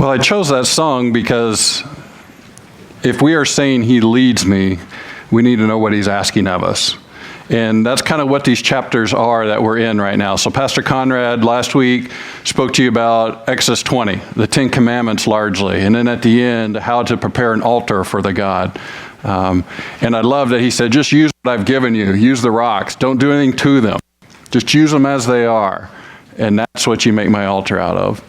Well, I chose that song because if we are saying he leads me, we need to know what he's asking of us. And that's kind of what these chapters are that we're in right now. So Pastor Conrad last week spoke to you about Exodus 20, the 10 Commandments largely. And then at the end, how to prepare an altar for the God. And I love that he said, just use what I've given you. Use the rocks. Don't do anything to them. Just use them as they are. And that's what you make my altar out of.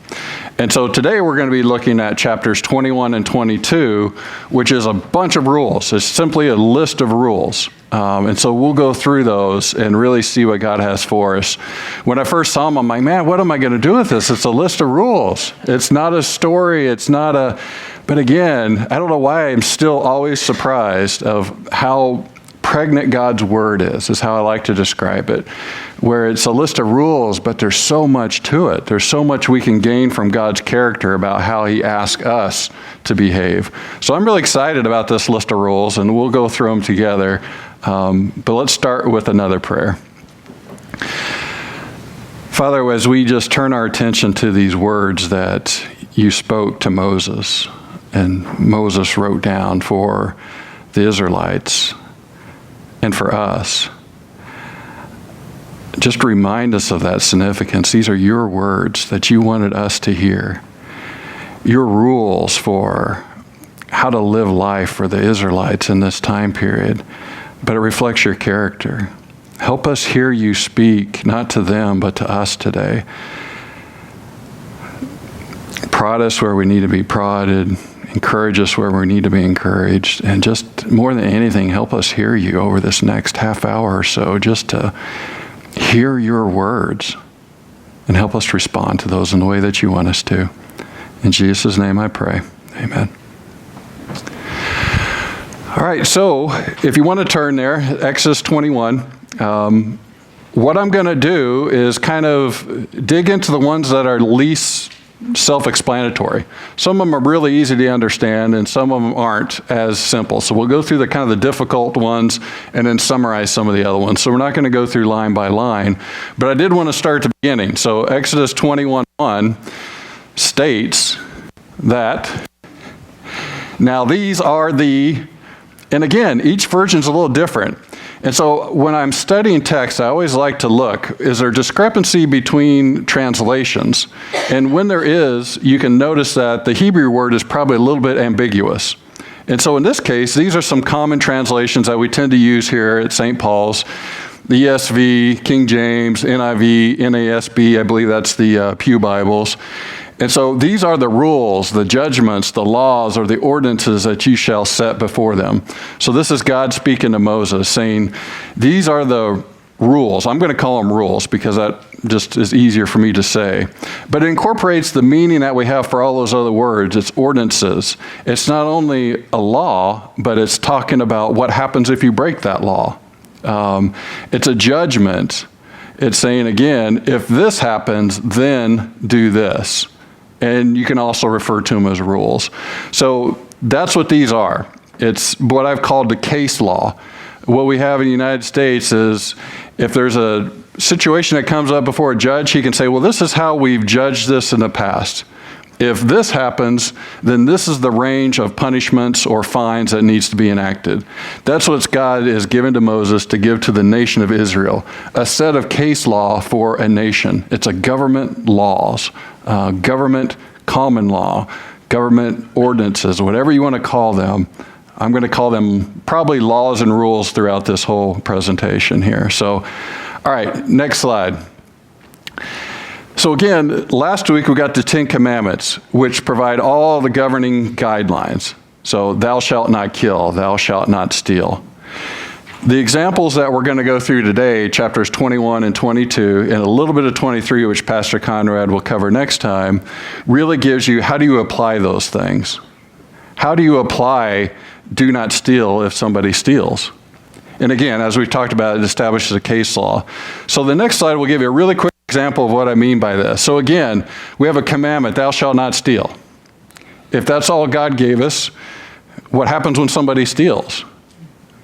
And so today we're going to be looking at chapters 21 and 22, which is a bunch of rules. It's simply a list of rules. And so we'll go through those and really see what God has for us. When I first saw them, I'm like, man, what am I going to do with this? It's a list of rules. It's not a story. It's not a... But again, I don't know why I'm still always surprised of how pregnant God's word is how I like to describe it, where it's a list of rules, but there's so much to it. There's so much we can gain from God's character about how he asks us to behave. So I'm really excited about this list of rules, and we'll go through them together. But let's start with another prayer. Father, as we just turn our attention to these words that you spoke to Moses, and Moses wrote down for the Israelites, and for us, just remind us of that significance. These are your words that you wanted us to hear. Your rules for how to live life for the Israelites in this time period, but it reflects your character. Help us hear you speak, not to them, but to us today. Prod us where we need to be prodded. Encourage us where we need to be encouraged. And just more than anything, help us hear you over this next half hour or so, just to hear your words and help us respond to those in the way that you want us to. In Jesus' name I pray. Amen. All right, so if you want to turn there, Exodus 21. What I'm going to do is kind of dig into the ones that are least self-explanatory. Some of them are really easy to understand, and some of them aren't as simple. So we'll go through the kind of the difficult ones and then summarize some of the other ones. So we're not going to go through line by line, but I did want to start at the beginning. So Exodus 21:1 states that, now these are and again, each version's a little different. And so when I'm studying text, I always like to look, is there discrepancy between translations? And when there is, you can notice that the Hebrew word is probably a little bit ambiguous. And so in this case, these are some common translations that we tend to use here at St. Paul's. The ESV, King James, NIV, NASB, I believe that's the Pew Bibles. And so these are the rules, the judgments, the laws, or the ordinances that you shall set before them. So this is God speaking to Moses, saying, these are the rules. I'm going to call them rules because that just is easier for me to say. But it incorporates the meaning that we have for all those other words. It's ordinances. It's not only a law, but it's talking about what happens if you break that law. It's a judgment. It's saying, again, if this happens, then do this. And you can also refer to them as rules. So that's what these are. It's what I've called the case law. What we have in the United States is if there's a situation that comes up before a judge, he can say, well, this is how we've judged this in the past. If this happens, then this is the range of punishments or fines that needs to be enacted. That's what God is given to Moses to give to the nation of Israel, a set of case law for a nation. It's a government laws, government common law, government ordinances, whatever you want to call them. I'm going to call them probably laws and rules throughout this whole presentation here. So, all right, next slide. So again, last week we got the 10 Commandments, which provide all the governing guidelines. So thou shalt not kill, thou shalt not steal. The examples that we're going to go through today, chapters 21 and 22, and a little bit of 23, which Pastor Conrad will cover next time, really gives you how do you apply those things? How do you apply do not steal if somebody steals? And again, as we've talked about, it establishes a case law. So the next slide will give you a really quick example of what I mean by this. So again, we have a commandment, thou shalt not steal. If that's all God gave us, what happens when somebody steals?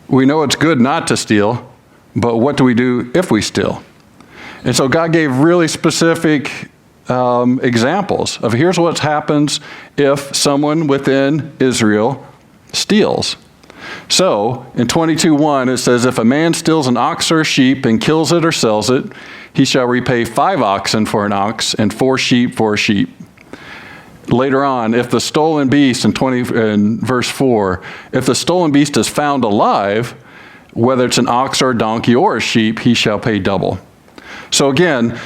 We know it's good not to steal, but what do we do if we steal? And so God gave really specific examples of here's what happens if someone within Israel steals. So in 22:1 it says, if a man steals an ox or a sheep and kills it or sells it, he shall repay 5 oxen for an ox and 4 sheep for a sheep. Later on, if the stolen beast, in verse 4, if the stolen beast is found alive, whether it's an ox or a donkey or a sheep, he shall pay double. So again,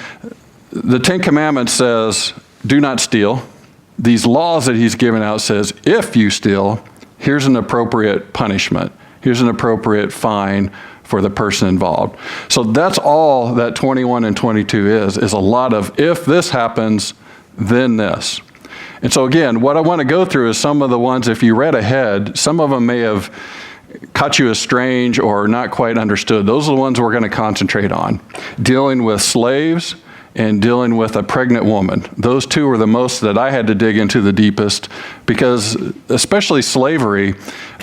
the Ten Commandments says, do not steal. These laws that he's given out says, if you steal, here's an appropriate punishment. Here's an appropriate fine for the person involved. So that's all that 21 and 22 is a lot of, if this happens, then this. And so again, what I want to go through is some of the ones, if you read ahead, some of them may have caught you as strange or not quite understood. Those are the ones we're going to concentrate on. Dealing with slaves and dealing with a pregnant woman. Those two were the most that I had to dig into the deepest, because especially slavery,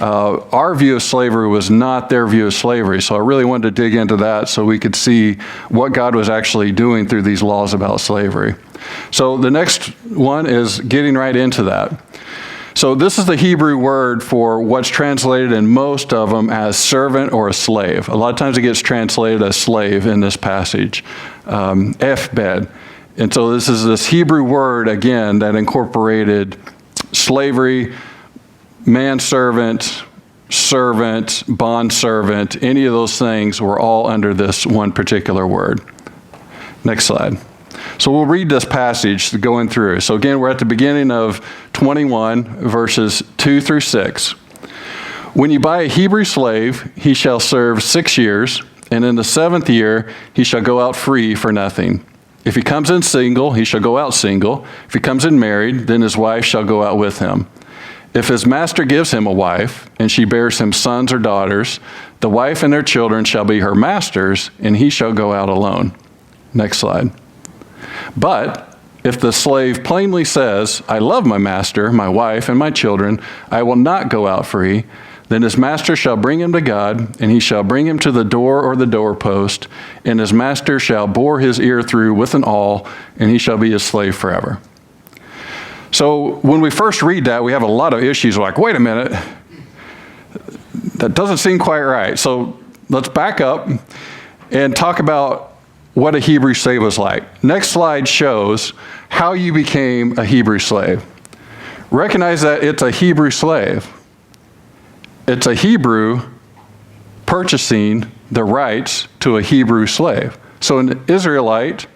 our view of slavery was not their view of slavery. So I really wanted to dig into that so we could see what God was actually doing through these laws about slavery. So the next one is getting right into that. So this is the Hebrew word for what's translated in most of them as servant or a slave. A lot of times it gets translated as slave in this passage, efbed. And so this is this Hebrew word, again, that incorporated slavery, manservant, servant, bondservant. Any of those things were all under this one particular word. Next slide. So we'll read this passage going through. So again, we're at the beginning of 21, verses 2 through 6. When you buy a Hebrew slave, he shall serve 6 years, and in the 7th year he shall go out free for nothing. If he comes in single, he shall go out single. If he comes in married, then his wife shall go out with him. If his master gives him a wife, and she bears him sons or daughters, the wife and their children shall be her master's, and he shall go out alone. Next slide. But if the slave plainly says, I love my master, my wife, and my children, I will not go out free, then his master shall bring him to God, and he shall bring him to the door or the doorpost, and his master shall bore his ear through with an awl, and he shall be his slave forever. So when we first read that, we have a lot of issues. We're like, wait a minute, that doesn't seem quite right. So let's back up and talk about what a Hebrew slave was like. Next slide shows how you became a Hebrew slave. Recognize that it's a Hebrew slave. It's a Hebrew purchasing the rights to a Hebrew slave. So an Israelite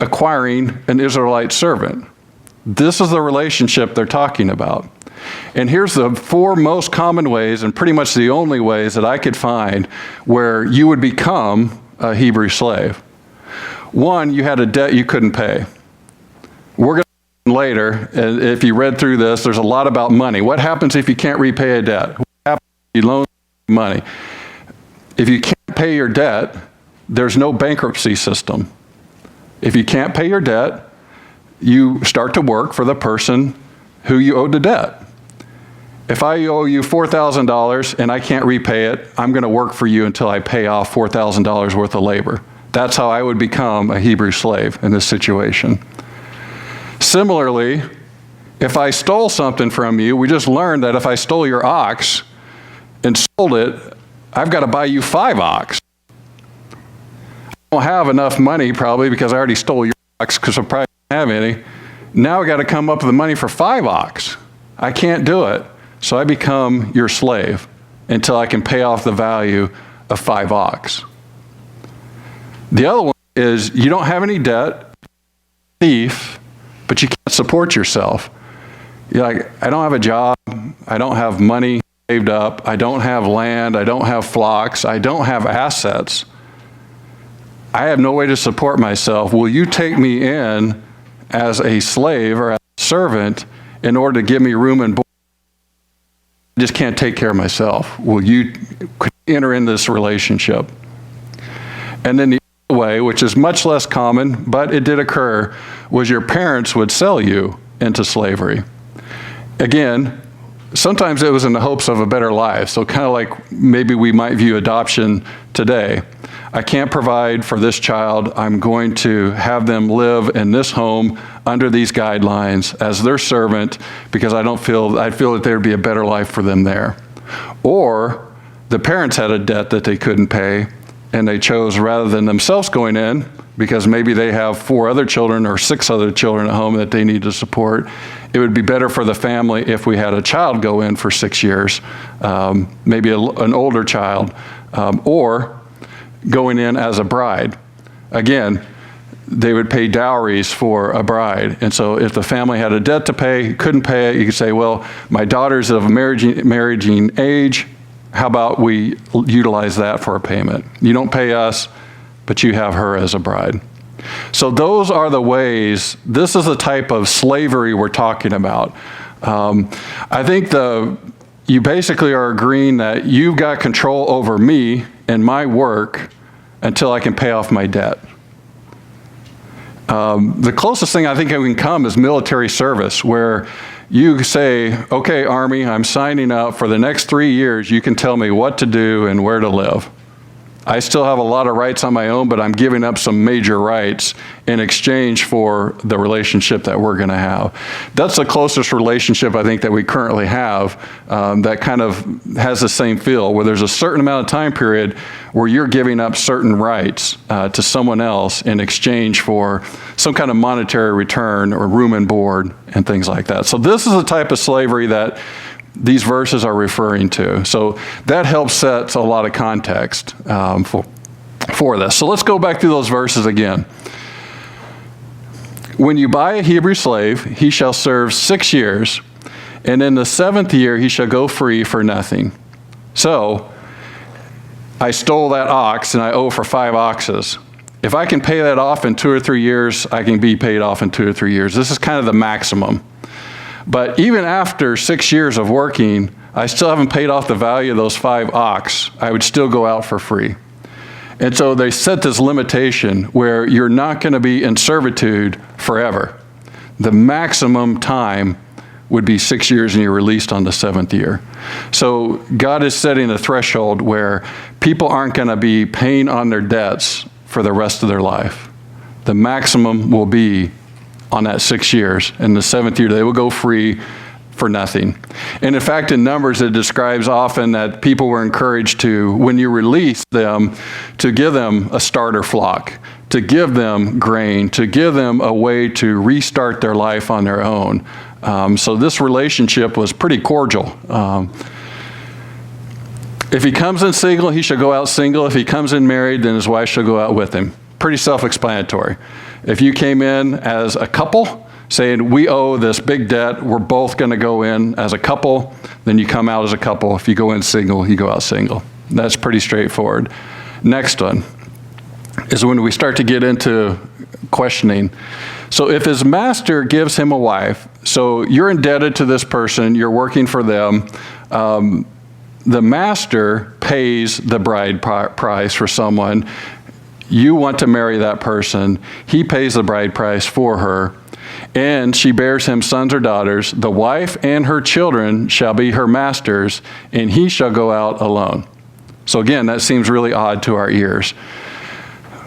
acquiring an Israelite servant. This is the relationship they're talking about. And here's the 4 most common ways, and pretty much the only ways that I could find where you would become a Hebrew slave. 1, you had a debt you couldn't pay. We're going to later, and if you read through this, there's a lot about money. What happens if you can't repay a debt? What happens if you loan money? If you can't pay your debt, there's no bankruptcy system. If you can't pay your debt, you start to work for the person who you owed the debt. If I owe you $4,000 and I can't repay it, I'm going to work for you until I pay off $4,000 worth of labor. That's how I would become a Hebrew slave in this situation. Similarly, if I stole something from you, we just learned that if I stole your ox and sold it, I've got to buy you 5 ox. I don't have enough money probably because I already stole your ox because I probably don't have any. Now I got to come up with the money for 5 ox. I can't do it. So I become your slave until I can pay off the value of 5 ox. The other one is you don't have any debt, thief, but you can't support yourself. You're like, I don't have a job, I don't have money saved up, I don't have land, I don't have flocks, I don't have assets. I have no way to support myself. Will you take me in as a slave or as a servant in order to give me room and board? I just can't take care of myself. Will you enter in this relationship? And then the other way, which is much less common, but it did occur, was your parents would sell you into slavery. Again, sometimes it was in the hopes of a better life. So kind of like maybe we might view adoption today. I can't provide for this child. I'm going to have them live in this home under these guidelines as their servant because I feel that there would be a better life for them there. Or the parents had a debt that they couldn't pay, and they chose, rather than themselves going in, because maybe they have 4 other children or 6 other children at home that they need to support, it would be better for the family if we had a child go in for 6 years, maybe an older child, or going in as a bride. Again, they would pay dowries for a bride. And so if the family had a debt to pay, couldn't pay it, you could say, well, my daughter's of marrying age, how about we utilize that for a payment? You don't pay us, but you have her as a bride. So those are the ways, this is the type of slavery we're talking about. I think you basically are agreeing that you've got control over me and my work until I can pay off my debt. The closest thing I think we can come is military service, where you say, okay, Army, I'm signing up for the next 3 years. You can tell me what to do and where to live. I still have a lot of rights on my own, but I'm giving up some major rights in exchange for the relationship that we're going to have. That's the closest relationship I think that we currently have that kind of has the same feel, where there's a certain amount of time period where you're giving up certain rights to someone else in exchange for some kind of monetary return or room and board and things like that. So this is the type of slavery that these verses are referring to. So that helps set a lot of context for this. So let's go back through those verses again. When you buy a Hebrew slave, he shall serve 6 years, and in the 7th year he shall go free for nothing. So I stole that ox and I owe for 5 oxes. If I can pay that off in 2 or 3 years, I can be paid off in 2 or 3 years. This is kind of the maximum. But even after 6 years of working, I still haven't paid off the value of those 5 ox. I would still go out for free. And so they set this limitation where you're not going to be in servitude forever. The maximum time would be 6 years and you're released on the 7th year. So God is setting a threshold where people aren't going to be paying on their debts for the rest of their life. The maximum will be on that 6 years. In the 7th year, they will go free for nothing. And in fact, in Numbers, it describes often that people were encouraged to, when you release them, to give them a starter flock, to give them grain, to give them a way to restart their life on their own. So this relationship was pretty cordial. If he comes in single, he shall go out single. If he comes in married, then his wife shall go out with him. Pretty self-explanatory. If you came in as a couple, saying we owe this big debt, we're both going to go in as a couple, then you come out as a couple. If you go in single, you go out single. That's pretty straightforward. Next one is when we start to get into questioning. So if his master gives him a wife, so you're indebted to this person, you're working for them, the master pays the bride price for someone. You want to marry that person. He pays the bride price for her, and she bears him sons or daughters. The wife and her children shall be her master's, and he shall go out alone. So again, that seems really odd to our ears.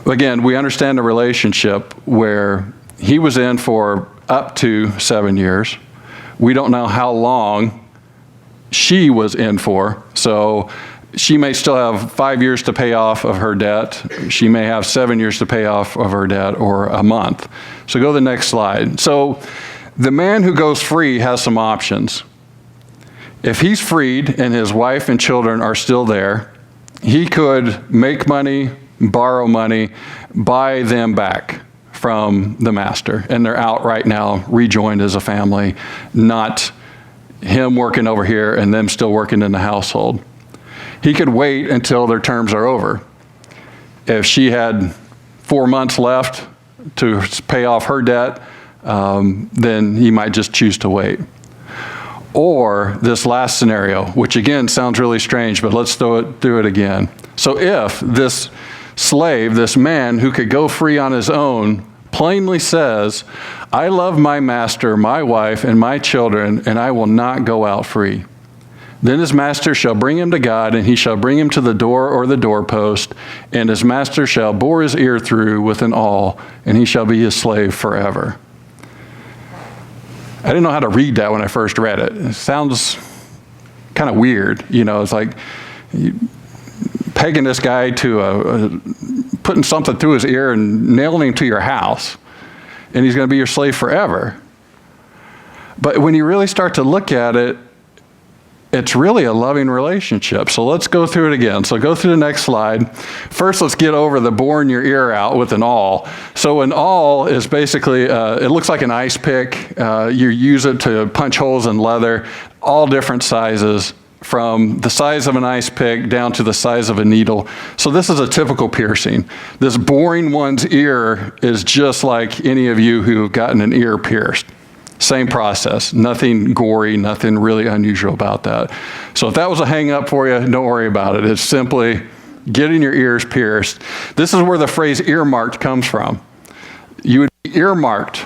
Again, we understand the relationship where he was in for up to 7 years. We don't know how long she was in for, so she may still have 5 years to pay off of her debt. She may have 7 years to pay off of her debt, or a month. So go to the next slide. So the man who goes free has some options. If he's freed and his wife and children are still there, he could make money, borrow money, buy them back from the master. And they're out right now, rejoined as a family, not him working over here and them still working in the household. He could wait until their terms are over. If she had 4 months left to pay off her debt, then he might just choose to wait. Or this last scenario, which again sounds really strange, but let's do it again. So if this slave, this man who could go free on his own, plainly says, I love my master, my wife, and my children, and I will not go out free, Then his master shall bring him to God, and he shall bring him to the door or the doorpost, and his master shall bore his ear through with an awl, and he shall be his slave forever. I didn't know how to read that when I first read it. It sounds kind of weird. It's like pegging this guy to putting something through his ear and nailing him to your house, and he's going to be your slave forever. But when you really start to look at it, it's really a loving relationship. So let's go through it again. So go through the next slide. First, let's get over the boring your ear out with an awl. So an awl is basically, it looks like an ice pick. You use it to punch holes in leather, all different sizes, from the size of an ice pick down to the size of a needle. So this is a typical piercing. This boring one's ear is just like any of you who have gotten an ear pierced. Same process, nothing gory, nothing really unusual about that. So if that was a hang up for you, don't worry about it. It's simply getting your ears pierced. This is where the phrase earmarked comes from. You would be earmarked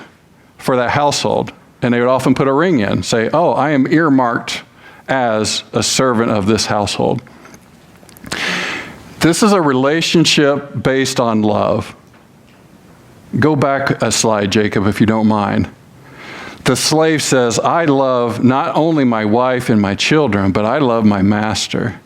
for that household, and they would often put a ring in, say, oh, I am earmarked as a servant of this household. This is a relationship based on love. Go back a slide, Jacob, if you don't mind. The slave says, I love not only my wife and my children, but I love my master.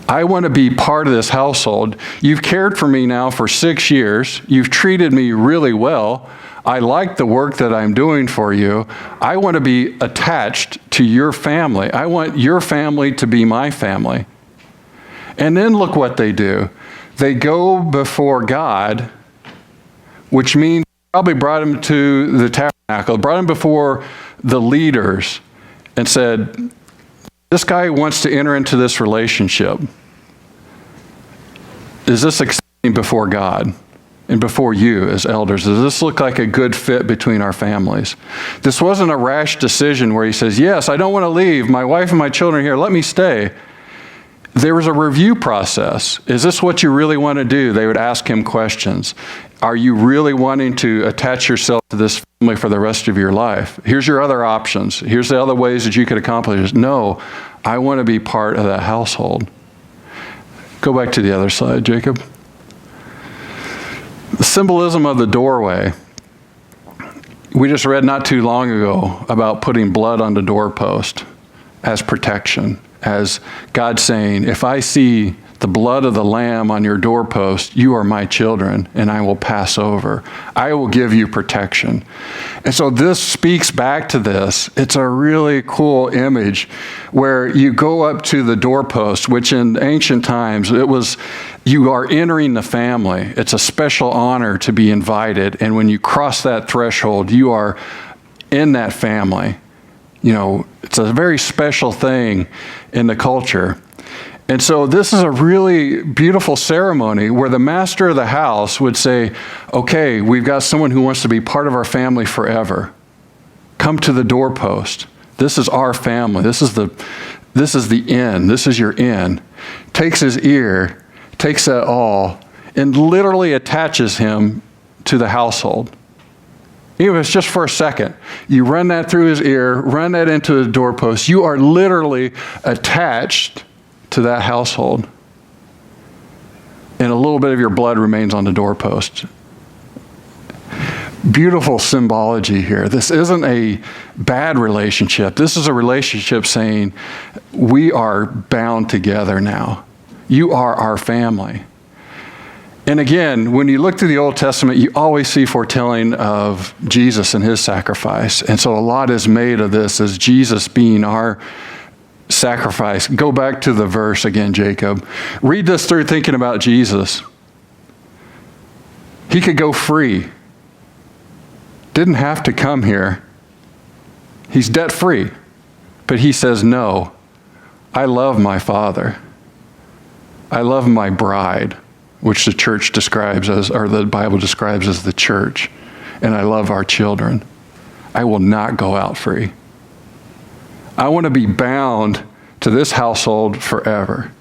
I want to be part of this household. You've cared for me now for 6 years. You've treated me really well. I like the work that I'm doing for you. I want to be attached to your family. I want your family to be my family. And then look what they do. They go before God, which means probably brought him to the tabernacle, brought him before the leaders and said, this guy wants to enter into this relationship. Is this accepting before God and before you as elders? Does this look like a good fit between our families? This wasn't a rash decision where he says, yes, I don't want to leave. My wife and my children are here. Let me stay. There was a review process. Is this what you really want to do? They would ask him questions. Are you really wanting to attach yourself to this family for the rest of your life? Here's your other options. Here's the other ways that you could accomplish this. No, I want to be part of that household. Go back to the other side, Jacob. The symbolism of the doorway. We just read not too long ago about putting blood on the doorpost as protection, as God saying, if I see the blood of the Lamb on your doorpost, you are my children, and I will pass over. I will give you protection. And so this speaks back to this. It's a really cool image where you go up to the doorpost, which in ancient times, it was, you are entering the family. It's a special honor to be invited. And when you cross that threshold, you are in that family. It's a very special thing in the culture. And so this is a really beautiful ceremony where the master of the house would say, okay, we've got someone who wants to be part of our family forever. Come to the doorpost. This is our family. This is the inn. This is your inn. Takes his ear, takes that awl, and literally attaches him to the household. Even if it's just for a second, you run that through his ear, run that into the doorpost. You are literally attached to that household. And a little bit of your blood remains on the doorpost. Beautiful symbology here. This isn't a bad relationship. This is a relationship saying, we are bound together now. You are our family. And again, when you look through the Old Testament, you always see foretelling of Jesus and his sacrifice. And so a lot is made of this as Jesus being our sacrifice. Go back to the verse again, Jacob. Read this through thinking about Jesus. He could go free. Didn't have to come here. He's debt free. But he says, no, I love my Father. I love my bride, which the church describes as, or the Bible describes as the church. And I love our children. I will not go out free. I want to be bound to this household forever.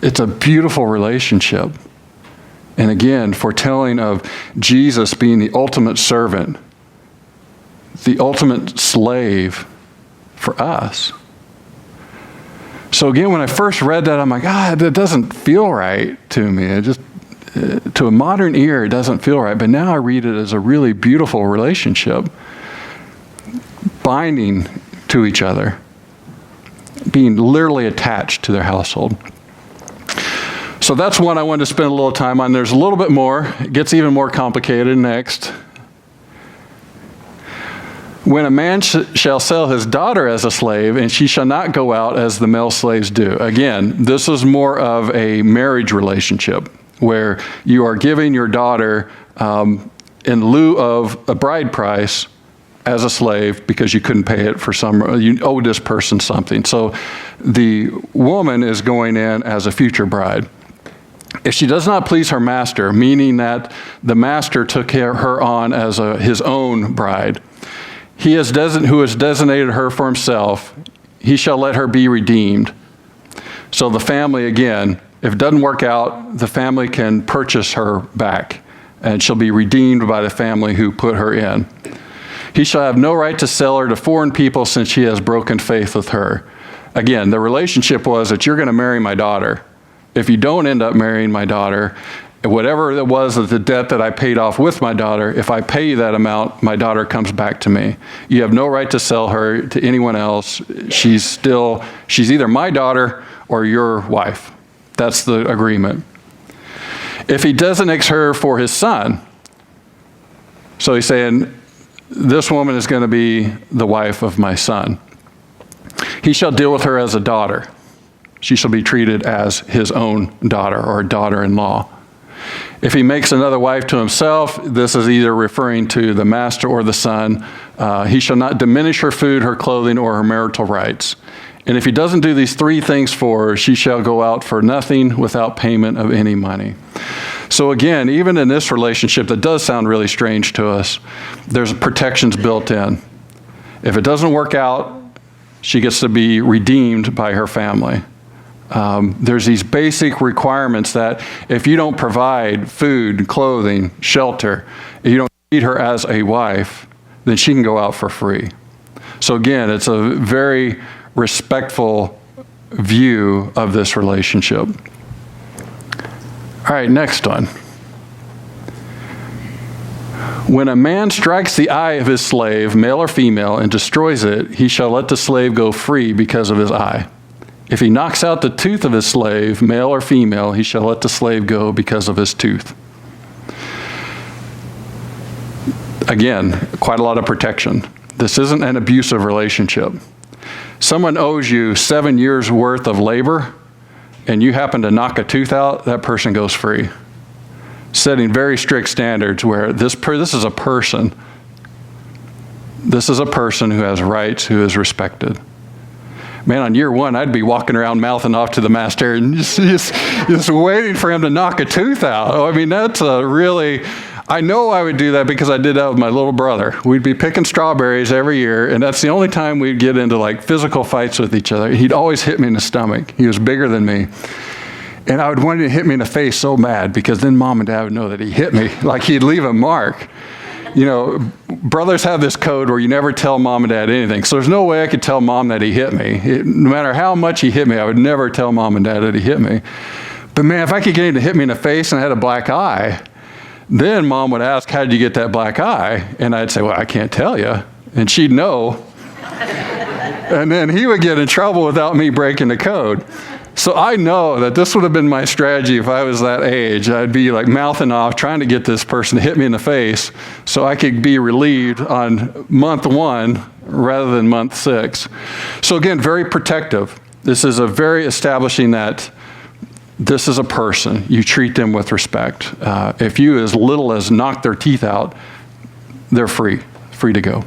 It's a beautiful relationship. And again, foretelling of Jesus being the ultimate servant, the ultimate slave for us. So again, when I first read that, I'm like, that doesn't feel right to me. It just, to a modern ear, it doesn't feel right. But now I read it as a really beautiful relationship, binding to each other, being literally attached to their household. So that's one I wanted to spend a little time on. There's a little bit more. It gets even more complicated next. When a man shall sell his daughter as a slave, and she shall not go out as the male slaves do. Again, this is more of a marriage relationship where you are giving your daughter in lieu of a bride price as a slave because you couldn't pay it for you owe this person something. So the woman is going in as a future bride. If she does not please her master, meaning that the master took her on as his own bride, who has designated her for himself, he shall let her be redeemed. So the family, again, if it doesn't work out, the family can purchase her back, and she'll be redeemed by the family who put her in. He shall have no right to sell her to foreign people since she has broken faith with her. Again, the relationship was that you're going to marry my daughter. If you don't end up marrying my daughter, whatever it was of the debt that I paid off with my daughter, if I pay you that amount, my daughter comes back to me. You have no right to sell her to anyone else. She's either my daughter or your wife. That's the agreement. If he designates her for his son, so he's saying, this woman is going to be the wife of my son. He shall deal with her as a daughter. She shall be treated as his own daughter or daughter-in-law. If he makes another wife to himself, this is either referring to the master or the son. He shall not diminish her food, her clothing, or her marital rights. And if he doesn't do these three things for her, she shall go out for nothing without payment of any money. So again, even in this relationship that does sound really strange to us, there's protections built in. If it doesn't work out, she gets to be redeemed by her family. There's these basic requirements that if you don't provide food, clothing, shelter, if you don't treat her as a wife, then she can go out for free. So again, it's a very respectful view of this relationship. All right, next one. When a man strikes the eye of his slave, male or female, and destroys it, he shall let the slave go free because of his eye. If he knocks out the tooth of his slave, male or female, he shall let the slave go because of his tooth. Again, quite a lot of protection. This isn't an abusive relationship. Someone owes you 7 years' worth of labor, and you happen to knock a tooth out, that person goes free. Setting very strict standards where this is a person. This is a person who has rights, who is respected. Man, on year one, I'd be walking around mouthing off to the master and just waiting for him to knock a tooth out. I mean, that's I know I would do that because I did that with my little brother. We'd be picking strawberries every year, and that's the only time we'd get into like physical fights with each other. He'd always hit me in the stomach. He was bigger than me. And I would want him to hit me in the face so bad because then mom and dad would know that he hit me, like he'd leave a mark. You know, brothers have this code where you never tell mom and dad anything. So there's no way I could tell mom that he hit me. No matter how much he hit me, I would never tell mom and dad that he hit me. But man, if I could get him to hit me in the face and I had a black eye, then mom would ask, how did you get that black eye? And I'd say, well, I can't tell you. And she'd know. And then he would get in trouble without me breaking the code. So I know that this would have been my strategy if I was that age. I'd be like mouthing off, trying to get this person to hit me in the face so I could be relieved on month 1 rather than month 6. So again, very protective. This is a very establishing that this is a person. You treat them with respect. If you as little as knock their teeth out, they're free to go.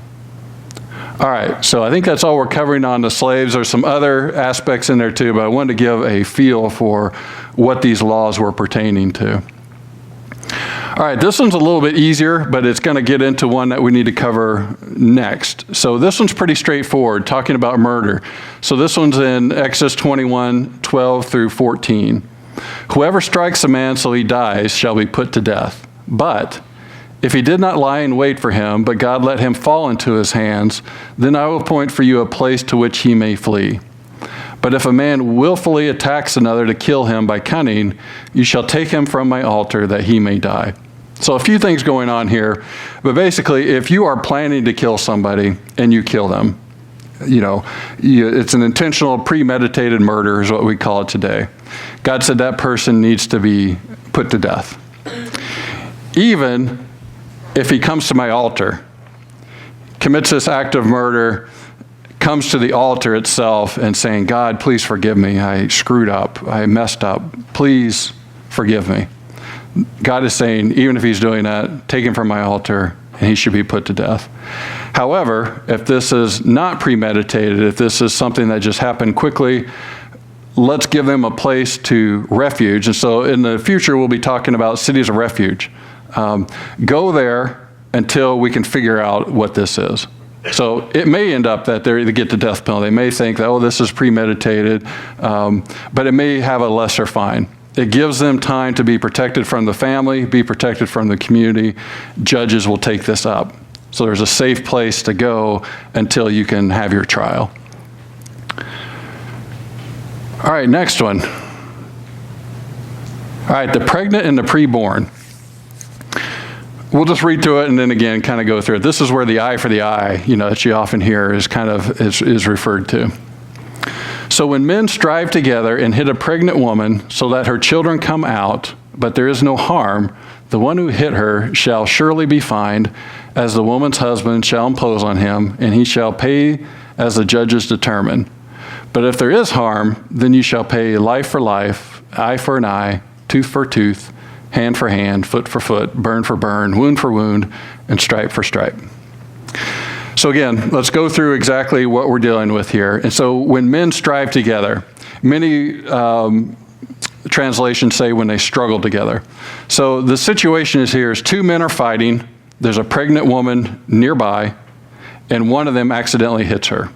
All right, so I think that's all we're covering on the slaves. There's some other aspects in there too, but I wanted to give a feel for what these laws were pertaining to. All right, this one's a little bit easier, but it's going to get into one that we need to cover next. So this one's pretty straightforward, talking about murder. So this one's in Exodus 21:12 through 14. Whoever strikes a man so he dies shall be put to death. But If he did not lie in wait for him, but God let him fall into his hands, then I will appoint for you a place to which he may flee. But if a man willfully attacks another to kill him by cunning, you shall take him from my altar that he may die. So a few things going on here, but basically, if you are planning to kill somebody and you kill them, it's an intentional, premeditated murder is what we call it today. God said that person needs to be put to death. Even if he comes to my altar, commits this act of murder, comes to the altar itself and saying, God, please forgive me. I screwed up. I messed up. Please forgive me. God is saying, even if he's doing that, take him from my altar and he should be put to death. However, if this is not premeditated, if this is something that just happened quickly, let's give them a place to refuge. And so in the future, we'll be talking about cities of refuge. Go there until we can figure out what this is. So it may end up that they get the death penalty. They may think that, oh, this is premeditated, but it may have a lesser fine. It gives them time to be protected from the family, be protected from the community. Judges will take this up. So there's a safe place to go until you can have your trial. All right, next one. All right, the pregnant and the preborn. We'll just read through it and then again kind of go through it. This is where the eye for the eye, that you often hear is referred to. So when men strive together and hit a pregnant woman so that her children come out, but there is no harm, the one who hit her shall surely be fined, as the woman's husband shall impose on him, and he shall pay as the judges determine. But if there is harm, then you shall pay life for life, eye for an eye, tooth for tooth, hand for hand, foot for foot, burn for burn, wound for wound, and stripe for stripe. So again, let's go through exactly what we're dealing with here. And so when men strive together, many translations say when they struggle together. So the situation is here is two men are fighting, there's a pregnant woman nearby, and one of them accidentally hits her.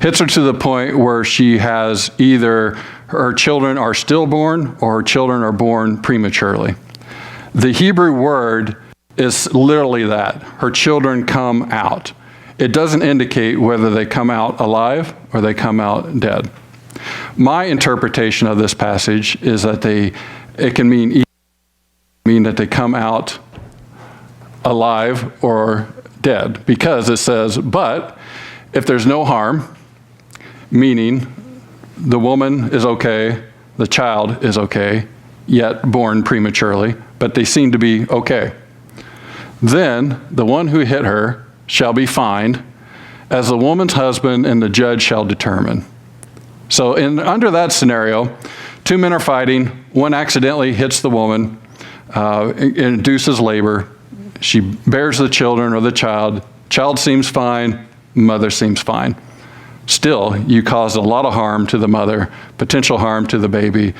Hits her to the point where she has either her children are stillborn or her children are born prematurely. The Hebrew word is literally that. Her children come out. It doesn't indicate whether they come out alive or they come out dead. My interpretation of this passage is that it can mean that they come out alive or dead, because it says, but if there's no harm, meaning the woman is okay, the child is okay, yet born prematurely, but they seem to be okay. Then the one who hit her shall be fined, as the woman's husband and the judge shall determine. So under that scenario, two men are fighting, one accidentally hits the woman, induces labor, she bears the children or the child seems fine, mother seems fine. Still, you caused a lot of harm to the mother, potential harm to the baby,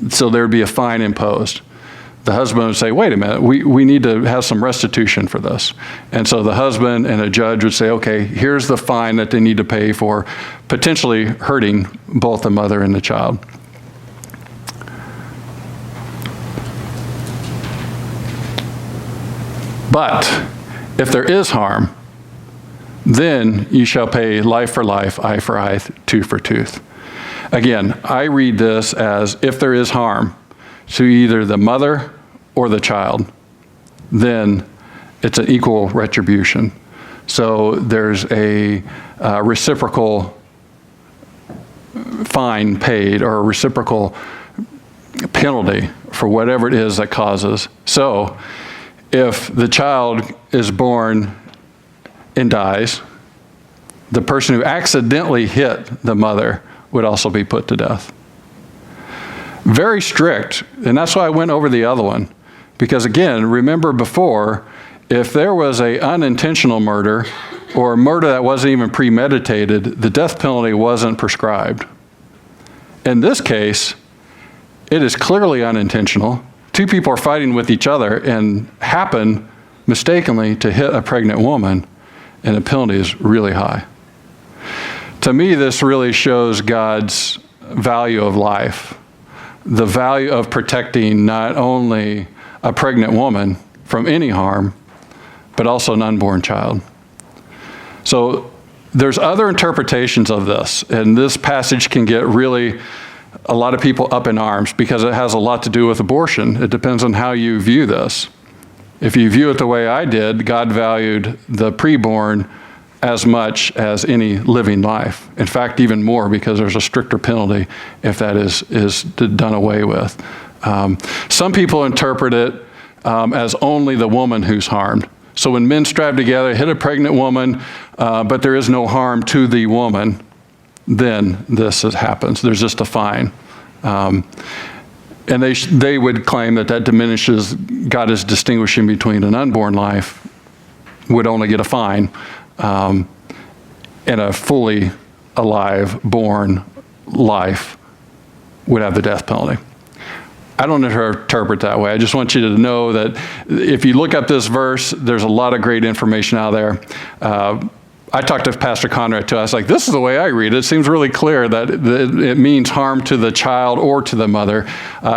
so there would be a fine imposed. The husband would say, wait a minute, we need to have some restitution for this. And so the husband and a judge would say, okay, here's the fine that they need to pay for potentially hurting both the mother and the child. But if there is harm, then you shall pay life for life, eye for eye, tooth for tooth. Again, I read this as if there is harm to either the mother or the child, then it's an equal retribution. So there's a reciprocal fine paid or a reciprocal penalty for whatever it is that causes. So if the child is born and dies, the person who accidentally hit the mother would also be put to death. Very strict, and that's why I went over the other one. Because again, remember before, if there was an unintentional murder or a murder that wasn't even premeditated, the death penalty wasn't prescribed. In this case, it is clearly unintentional. Two people are fighting with each other and happen mistakenly to hit a pregnant woman, and the penalty is really high. To me, this really shows God's value of life, the value of protecting not only a pregnant woman from any harm, but also an unborn child. So there's other interpretations of this, and this passage can get really a lot of people up in arms because it has a lot to do with abortion. It depends on how you view this. If you view it the way I did, God valued the preborn as much as any living life. In fact, even more, because there's a stricter penalty if that is done away with. Some people interpret it as only the woman who's harmed. So when men strive together, hit a pregnant woman, but there is no harm to the woman, then this happens. There's just a fine. And they would claim that diminishes, God is distinguishing between an unborn life, would only get a fine, and a fully alive, born life would have the death penalty. I don't interpret that way. I just want you to know that if you look up this verse, there's a lot of great information out there. I talked to Pastor Conrad too. I was like, this is the way I read it. It seems really clear that it means harm to the child or to the mother.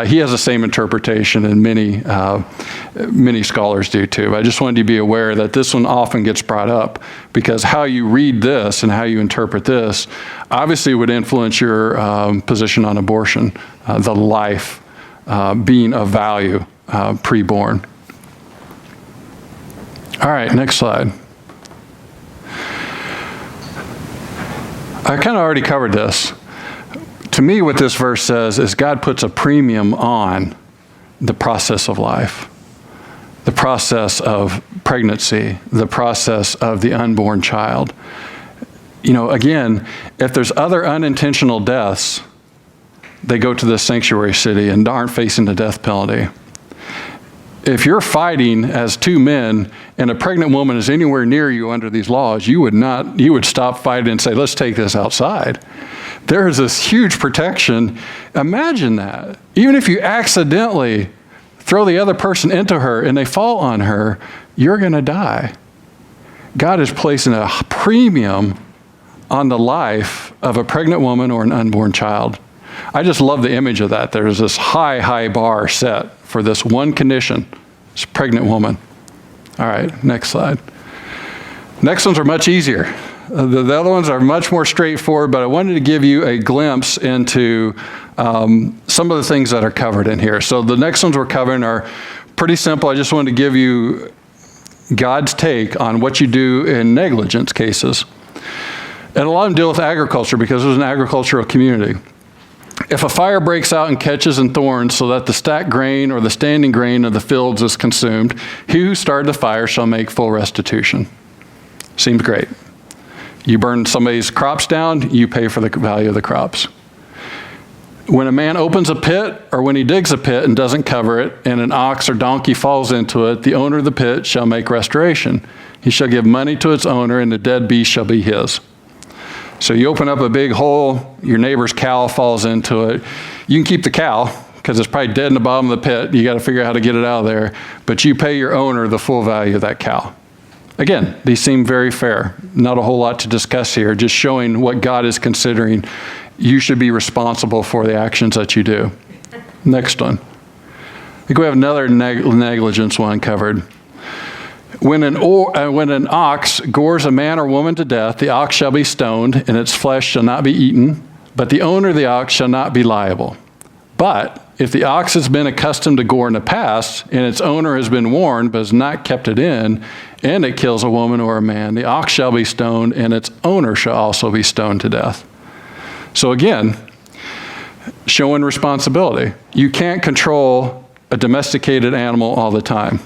He has the same interpretation, and many scholars do too. I just wanted you to be aware that this one often gets brought up because how you read this and how you interpret this obviously would influence your position on abortion, the life being of value preborn. All right, next slide. I kind of already covered this. To me, what this verse says is God puts a premium on the process of life, the process of pregnancy, the process of the unborn child. You know, again, if there's other unintentional deaths, they go to the sanctuary city and aren't facing the death penalty. If you're fighting as two men and a pregnant woman is anywhere near you under these laws, you would stop fighting and say, let's take this outside. There is this huge protection. Imagine that. Even if you accidentally throw the other person into her and they fall on her, you're going to die. God is placing a premium on the life of a pregnant woman or an unborn child. I just love the image of that. There's this high bar set for this one condition. It's a pregnant woman. All right, next slide. Next ones are much easier. The other ones are much more straightforward, but I wanted to give you a glimpse into some of the things that are covered in here. So the next ones we're covering are pretty simple. I just wanted to give you God's take on what you do in negligence cases. And a lot of them deal with agriculture because it was an agricultural community. If a fire breaks out and catches in thorns so that the stacked grain or the standing grain of the fields is consumed, he who started the fire shall make full restitution. Seems great. You burn somebody's crops down, you pay for the value of the crops. When a man opens a pit or when he digs a pit and doesn't cover it, and an ox or donkey falls into it, the owner of the pit shall make restoration. He shall give money to its owner, and the dead beast shall be his. So you open up a big hole, your neighbor's cow falls into it. You can keep the cow because it's probably dead in the bottom of the pit. You got to figure out how to get it out of there. But you pay your owner the full value of that cow. Again, these seem very fair. Not a whole lot to discuss here, just showing what God is considering. You should be responsible for the actions that you do. Next one. I think we have another negligence one covered. When an ox gores a man or woman to death, the ox shall be stoned, and its flesh shall not be eaten, but the owner of the ox shall not be liable. But if the ox has been accustomed to gore in the past, and its owner has been warned but has not kept it in, and it kills a woman or a man, the ox shall be stoned, and its owner shall also be stoned to death. So again, showing responsibility. You can't control a domesticated animal all the time.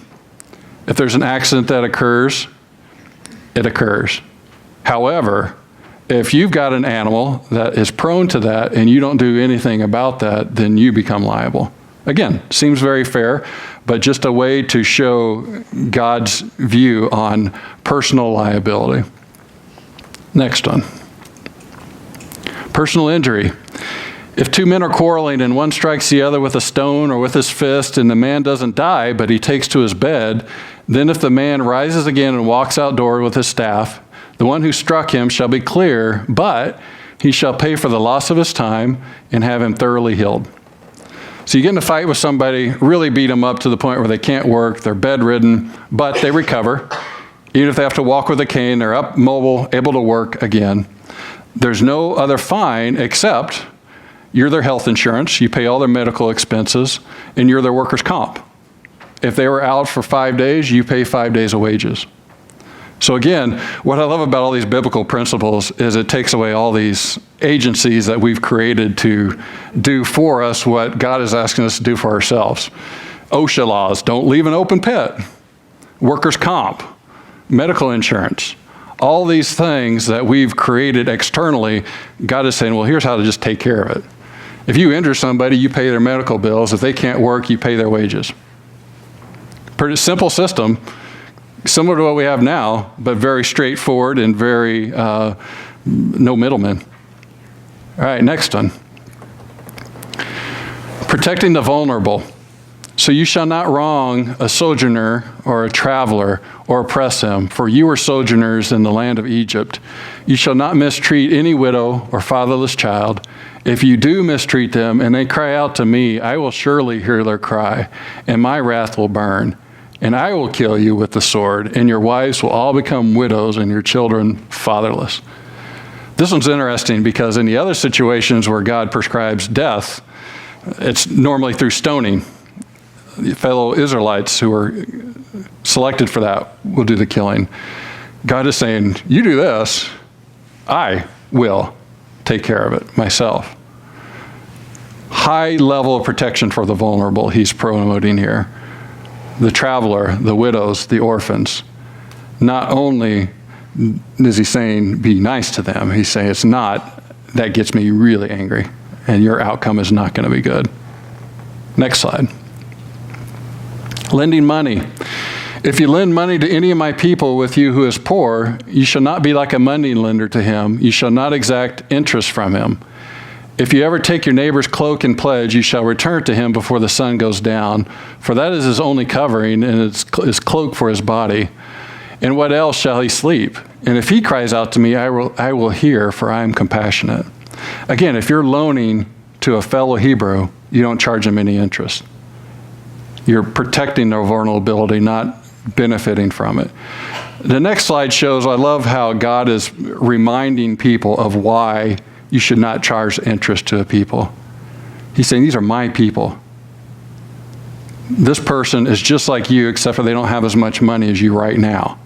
If there's an accident that occurs, it occurs. However, if you've got an animal that is prone to that and you don't do anything about that, then you become liable. Again, seems very fair, but just a way to show God's view on personal liability. Next one. Personal injury. If two men are quarreling and one strikes the other with a stone or with his fist and the man doesn't die, but he takes to his bed, then if the man rises again and walks outdoors with his staff, the one who struck him shall be clear, but he shall pay for the loss of his time and have him thoroughly healed. So you get in a fight with somebody, really beat them up to the point where they can't work, they're bedridden, but they recover. Even if they have to walk with a cane, they're up, mobile, able to work again. There's no other fine except you're their health insurance, you pay all their medical expenses, and you're their workers' comp. If they were out for 5 days, you pay 5 days of wages. So again, what I love about all these biblical principles is it takes away all these agencies that we've created to do for us what God is asking us to do for ourselves. OSHA laws, don't leave an open pit. Workers' comp, medical insurance, all these things that we've created externally, God is saying, well, here's how to just take care of it. If you injure somebody, you pay their medical bills. If they can't work, you pay their wages. Pretty simple system. Similar to what we have now, but very straightforward and very no middlemen. All right, next one. Protecting the vulnerable. So you shall not wrong a sojourner or a traveler or oppress him, for you were sojourners in the land of Egypt. You shall not mistreat any widow or fatherless child. If you do mistreat them and they cry out to me, I will surely hear their cry, and my wrath will burn. And I will kill you with the sword, and your wives will all become widows, and your children fatherless. This one's interesting because in the other situations where God prescribes death, it's normally through stoning. The fellow Israelites who are selected for that will do the killing. God is saying, you do this, I will take care of it myself. High level of protection for the vulnerable he's promoting here. The traveler, the widows, the orphans. Not only is he saying be nice to them, he's saying it's not, that gets me really angry, and your outcome is not going to be good. Next slide. Lending money. If you lend money to any of my people with you who is poor, you shall not be like a money lender to him. You shall not exact interest from him. If you ever take your neighbor's cloak and pledge, you shall return to him before the sun goes down, for that is his only covering, and his cloak for his body. And what else shall he sleep? And if he cries out to me, I will hear, for I am compassionate. Again, if you're loaning to a fellow Hebrew, you don't charge him any interest. You're protecting their vulnerability, not benefiting from it. The next slide shows, I love how God is reminding people of why you should not charge interest to a people. He's saying, these are my people. This person is just like you, except for they don't have as much money as you right now.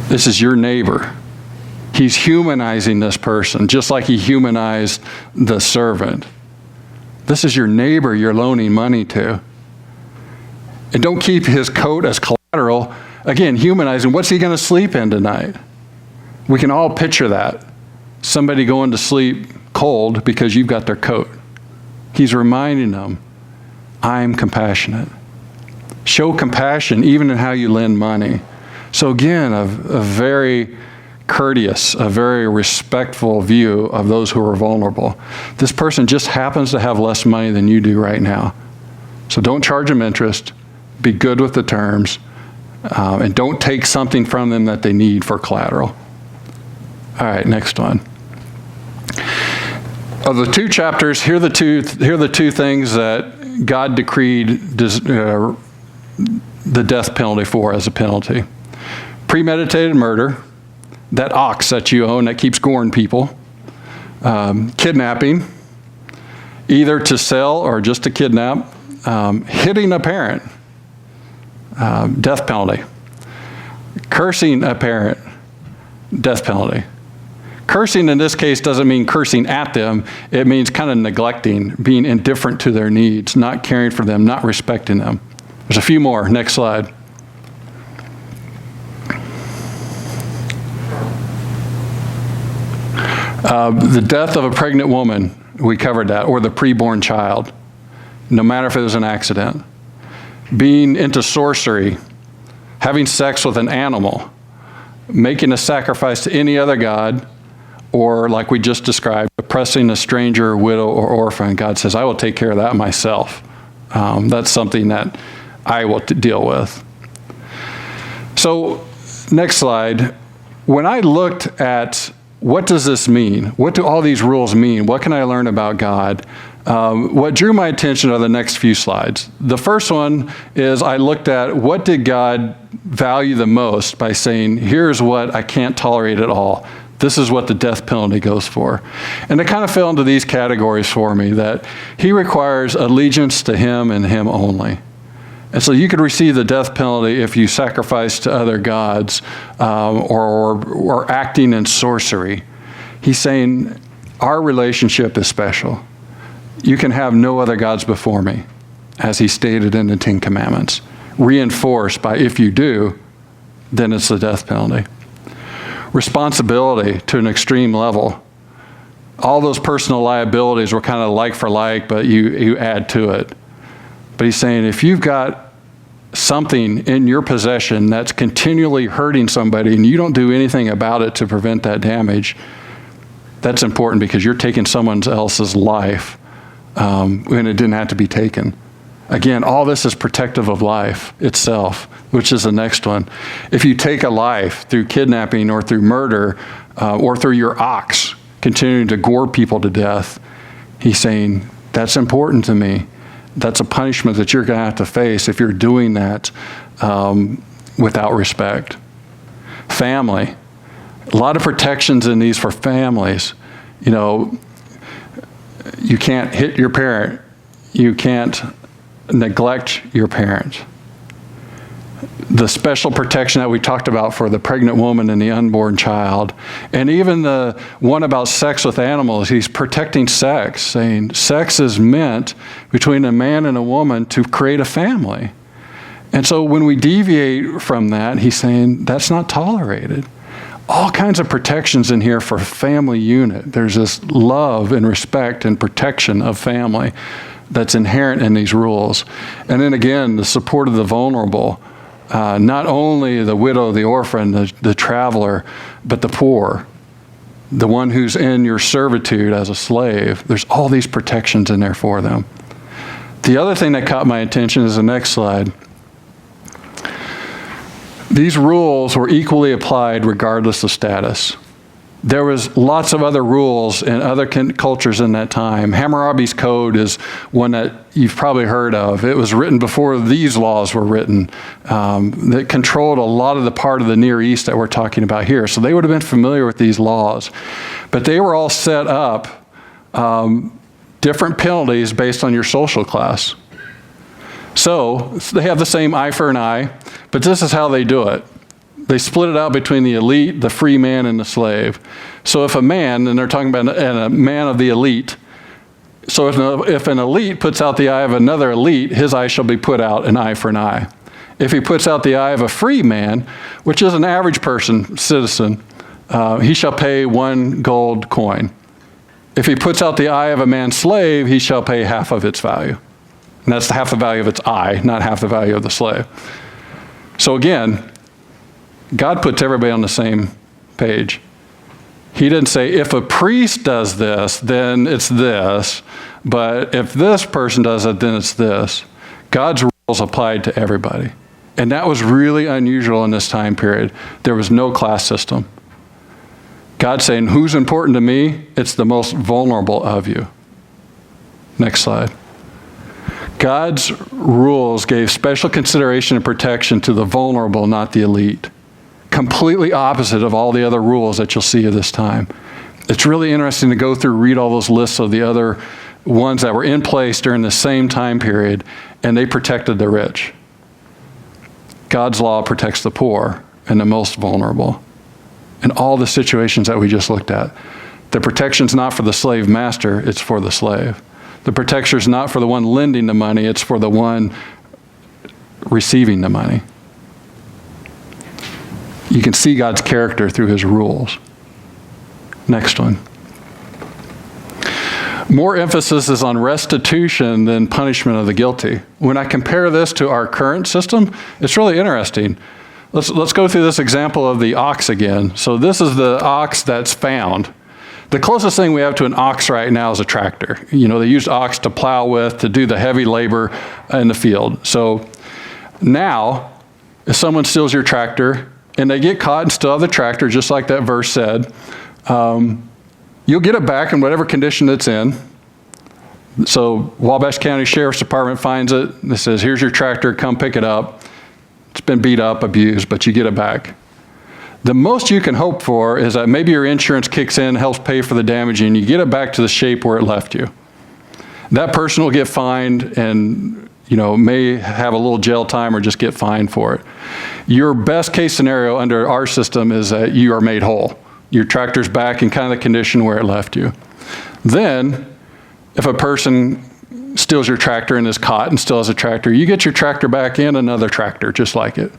This is your neighbor. He's humanizing this person, just like he humanized the servant. This is your neighbor you're loaning money to. And don't keep his coat as collateral. Again, humanizing, what's he going to sleep in tonight? We can all picture that. Somebody going to sleep cold because you've got their coat. He's reminding them, I'm compassionate. Show compassion even in how you lend money. So again, a very courteous, a very respectful view of those who are vulnerable. This person just happens to have less money than you do right now. So don't charge them interest. Be good with the terms. And don't take something from them that they need for collateral. All right, next one. Of the two chapters, here are the two things that God decreed the death penalty for as a penalty. Premeditated murder, that ox that you own that keeps goring people. Kidnapping, either to sell or just to kidnap. Hitting a parent, death penalty. Cursing a parent, death penalty. Cursing in this case doesn't mean cursing at them. It means kind of neglecting, being indifferent to their needs, not caring for them, not respecting them. There's a few more. Next slide. The death of a pregnant woman, we covered that, or the preborn child, no matter if it was an accident. Being into sorcery, having sex with an animal, making a sacrifice to any other god, or like we just described, oppressing a stranger, widow, or orphan. God says, I will take care of that myself. That's something that I will deal with. So, next slide. When I looked at what does this mean? What do all these rules mean? What can I learn about God? What drew my attention are the next few slides. The first one is I looked at what did God value the most by saying, here's what I can't tolerate at all. This is what the death penalty goes for. And it kind of fell into these categories for me, that he requires allegiance to him and him only. And so you could receive the death penalty if you sacrifice to other gods or acting in sorcery. He's saying our relationship is special. You can have no other gods before me, as he stated in the Ten Commandments, reinforced by if you do, then it's the death penalty. Responsibility to an extreme level. All those personal liabilities were kind of like for like, but you add to it. But he's saying if you've got something in your possession that's continually hurting somebody and you don't do anything about it to prevent that damage, that's important because you're taking someone else's life when it didn't have to be taken. Again, all this is protective of life itself, which is the next one. If you take a life through kidnapping or through murder or through your ox continuing to gore people to death, he's saying, that's important to me. That's a punishment that you're going to have to face if you're doing that without respect. Family. A lot of protections in these for families. You know, you can't hit your parent. You can't neglect your parent. The special protection that we talked about for the pregnant woman and the unborn child. And even the one about sex with animals, he's protecting sex, saying sex is meant between a man and a woman to create a family. And so when we deviate from that, he's saying that's not tolerated. All kinds of protections in here for family unit. There's this love and respect and protection of family that's inherent in these rules. And then again, the support of the vulnerable. Not only the widow, the orphan, the traveler, but the poor, the one who's in your servitude as a slave. There's all these protections in there for them. The other thing that caught my attention is the next slide. These rules were equally applied regardless of status. There was lots of other rules in other cultures in that time. Hammurabi's Code is one that you've probably heard of. It was written before these laws were written that controlled a lot of the part of the Near East that we're talking about here. So they would have been familiar with these laws. But they were all set up different penalties based on your social class. So they have the same eye for an eye, but this is how they do it. They split it out between the elite, the free man, and the slave. So if a man, and they're talking about a man of the elite, so if an elite puts out the eye of another elite, his eye shall be put out an eye for an eye. If he puts out the eye of a free man, which is an average person, citizen, he shall pay 1 gold coin. If he puts out the eye of a man's slave, he shall pay half of its value. And that's half the value of its eye, not half the value of the slave. So again, God puts everybody on the same page. He didn't say, if a priest does this, then it's this. But if this person does it, then it's this. God's rules applied to everybody. And that was really unusual in this time period. There was no class system. God's saying, who's important to me? It's the most vulnerable of you. Next slide. God's rules gave special consideration and protection to the vulnerable, not the elite. Completely opposite of all the other rules that you'll see at this time. It's really interesting to go through, read all those lists of the other ones that were in place during the same time period, and they protected the rich. God's law protects the poor and the most vulnerable. In all the situations that we just looked at. The protection's not for the slave master, it's for the slave. The protection's not for the one lending the money, it's for the one receiving the money. You can see God's character through his rules. Next one. More emphasis is on restitution than punishment of the guilty. When I compare this to our current system, it's really interesting. Let's go through this example of the ox again. So this is the ox that's found. The closest thing we have to an ox right now is a tractor. You know, they used ox to plow with, to do the heavy labor in the field. So now, if someone steals your tractor and they get caught and still have the tractor, just like that verse said, you'll get it back in whatever condition it's in. So Wabash County Sheriff's Department finds it. It says, here's your tractor, come pick it up. It's been beat up, abused, but you get it back. The most you can hope for is that maybe your insurance kicks in, helps pay for the damage, and you get it back to the shape where it left you. That person will get fined and may have a little jail time or just get fined for it. Your best case scenario under our system is that you are made whole. Your tractor's back in kind of the condition where it left you. Then, if a person steals your tractor and is caught and still has a tractor, you get your tractor back and another tractor just like it.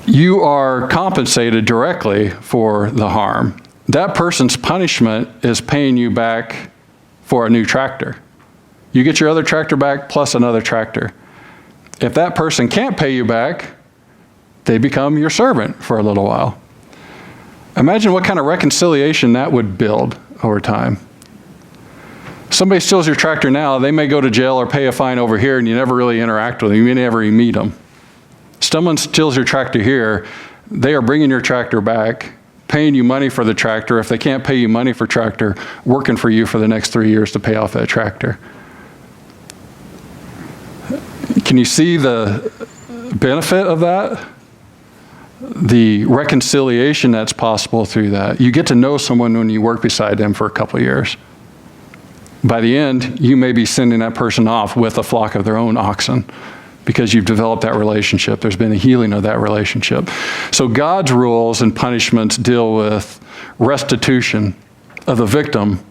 You are compensated directly for the harm. That person's punishment is paying you back for a new tractor. You get your other tractor back plus another tractor. If that person can't pay you back, they become your servant for a little while. Imagine what kind of reconciliation that would build over time. Somebody steals your tractor now, they may go to jail or pay a fine over here, and you never really interact with them. You may never even meet them. Someone steals your tractor here, they are bringing your tractor back, paying you money for the tractor. If they can't pay you money for tractor, working for you for the next 3 years to pay off that tractor. Can you see the benefit of that? The reconciliation that's possible through that. You get to know someone when you work beside them for a couple of years. By the end, you may be sending that person off with a flock of their own oxen because you've developed that relationship. There's been a healing of that relationship. So God's rules and punishments deal with restitution of the victim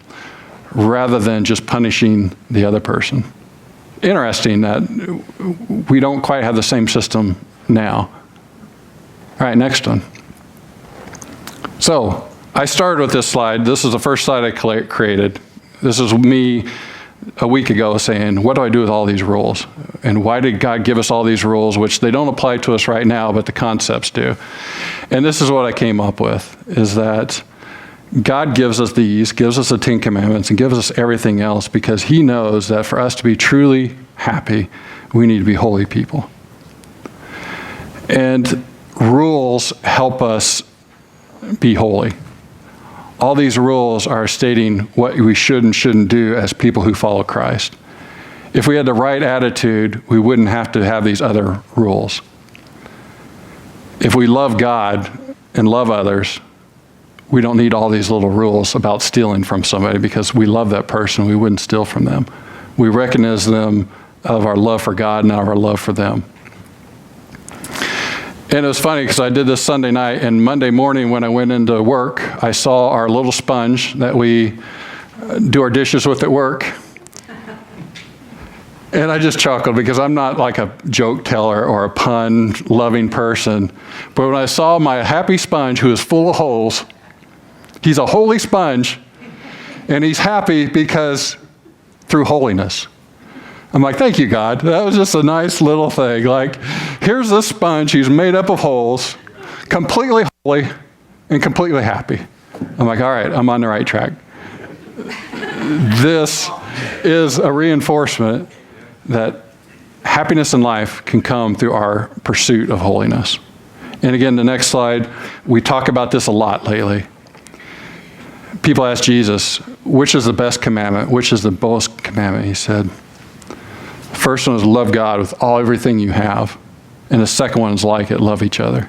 rather than just punishing the other person. Interesting that we don't quite have the same system now. All right, next one. So I started with this slide. This is the first slide I created. This is me a week ago saying, what do I do with all these rules? And why did God give us all these rules, which they don't apply to us right now, but the concepts do? And this is what I came up with, is that God gives us these, gives us the 10 Commandments, and gives us everything else because he knows that for us to be truly happy, we need to be holy people. And rules help us be holy. All these rules are stating what we should and shouldn't do as people who follow Christ. If we had the right attitude, we wouldn't have to have these other rules. If we love God and love others, we don't need all these little rules about stealing from somebody because we love that person. We wouldn't steal from them. We recognize them of our love for God and of our love for them. And it was funny because I did this Sunday night, and Monday morning when I went into work, I saw our little sponge that we do our dishes with at work. And I just chuckled because I'm not like a joke teller or a pun-loving person. But when I saw my happy sponge who is full of holes, he's a holy sponge, and he's happy because through holiness. I'm like, thank you, God. That was just a nice little thing. Like, here's this sponge. He's made up of holes, completely holy and completely happy. I'm like, all right, I'm on the right track. This is a reinforcement that happiness in life can come through our pursuit of holiness. And again, the next slide, we talk about this a lot lately. People ask Jesus, which is the best commandment? Which is the most commandment? He said, first one is love God with everything you have. And the second one is like it, love each other.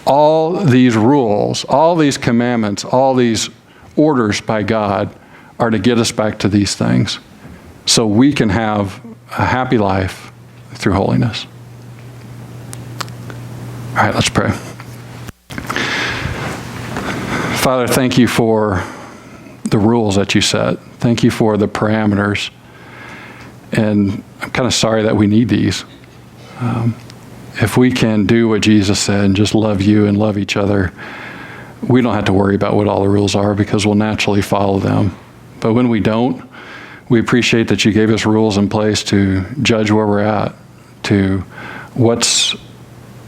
All these rules, all these commandments, all these orders by God are to get us back to these things so we can have a happy life through holiness. All right, let's pray. Father, thank you for the rules that you set. Thank you for the parameters. And I'm kind of sorry that we need these. If we can do what Jesus said and just love you and love each other, we don't have to worry about what all the rules are because we'll naturally follow them. But when we don't, we appreciate that you gave us rules in place to judge where we're at, to what's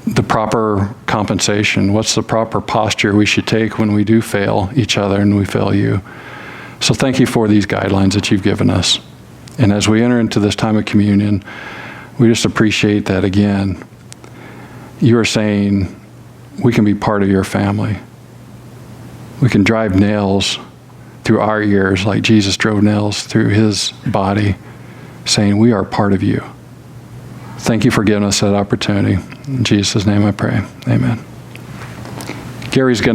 the proper compensation, what's the proper posture we should take when we do fail each other and we fail you. So thank you for these guidelines that you've given us. And as we enter into this time of communion, we just appreciate that again. You are saying we can be part of your family. We can drive nails through our ears like Jesus drove nails through his body, saying we are part of you. Thank you for giving us that opportunity. In Jesus' name I pray. Amen. Gary's going to